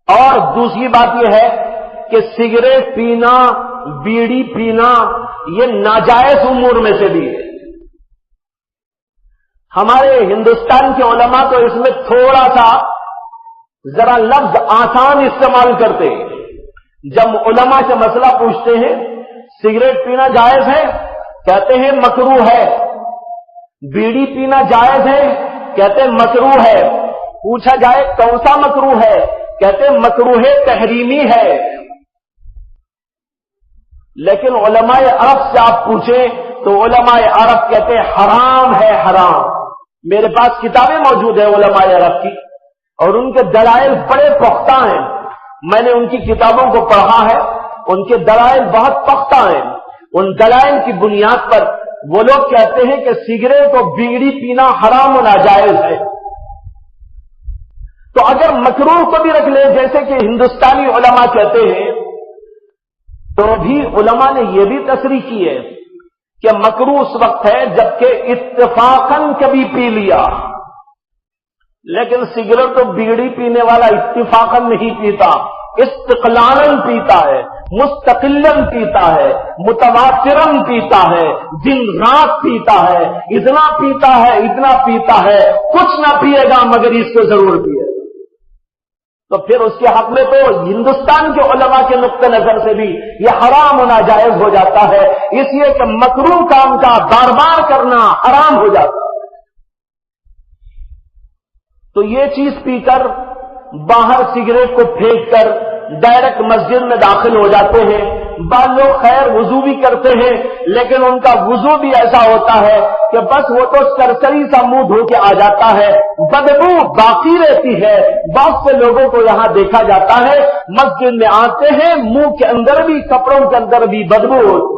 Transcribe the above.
اور دوسری بات یہ ہے کہ سگریٹ پینا، بیڑی پینا یہ ناجائز امور میں سے بھی ہے۔ ہمارے ہندوستان کے علماء تو اس میں تھوڑا سا ذرا لفظ آسان استعمال کرتے ہیں۔ جب علماء سے مسئلہ پوچھتے ہیں سگریٹ پینا جائز ہے، کہتے ہیں مکروہ ہے، بیڑی پینا جائز ہے، کہتے ہیں مکروہ ہے، پوچھا جائے کون سا مکروہ ہے، کہتے ہیں مکروہ تحریمی ہے۔ لیکن علماء عرب سے آپ پوچھیں تو علماء عرب کہتے ہیں حرام ہے، حرام۔ میرے پاس کتابیں موجود ہیں علماء عرب کی اور ان کے دلائل بڑے پختہ ہیں، میں نے ان کی کتابوں کو پڑھا ہے، ان کے دلائل بہت پختہ ہیں۔ ان دلائل کی بنیاد پر وہ لوگ کہتے ہیں کہ سگریٹ اور بیڑی پینا حرام و ناجائز ہے۔ تو اگر مکروہ کو بھی رکھ لیں جیسے کہ ہندوستانی علماء کہتے ہیں، تو بھی علماء نے یہ بھی تصریح کی ہے کہ مکروہ اس وقت ہے جبکہ اتفاقاً کبھی پی لیا، لیکن سگریٹ اور بیڑی پینے والا اتفاقاً نہیں پیتا، استقلالاً پیتا ہے، مستقلاً پیتا ہے، متواتراً پیتا ہے، دن رات پیتا ہے، اتنا پیتا ہے، اتنا پیتا ہے، کچھ نہ پیے گا مگر اس کو ضرور پیے گا۔ تو پھر اس کے حق میں تو ہندوستان کے علماء کے نقطہ نظر سے بھی یہ حرام و ناجائز ہو جاتا ہے، اس لیے کہ مکروہ کام کا بار بار کرنا حرام ہو جاتا ہے۔ تو یہ چیز پی کر باہر سگریٹ کو پھینک کر ڈائریکٹ مسجد میں داخل ہو جاتے ہیں۔ بعض لوگ خیر وضو بھی کرتے ہیں، لیکن ان کا وضو بھی ایسا ہوتا ہے کہ بس وہ تو سرسری سا منہ دھو کے آ جاتا ہے، بدبو باقی رہتی ہے۔ بہت سے لوگوں کو یہاں دیکھا جاتا ہے مسجد میں آتے ہیں، منہ کے اندر بھی کپڑوں کے اندر بھی بدبو ہوتی ہے۔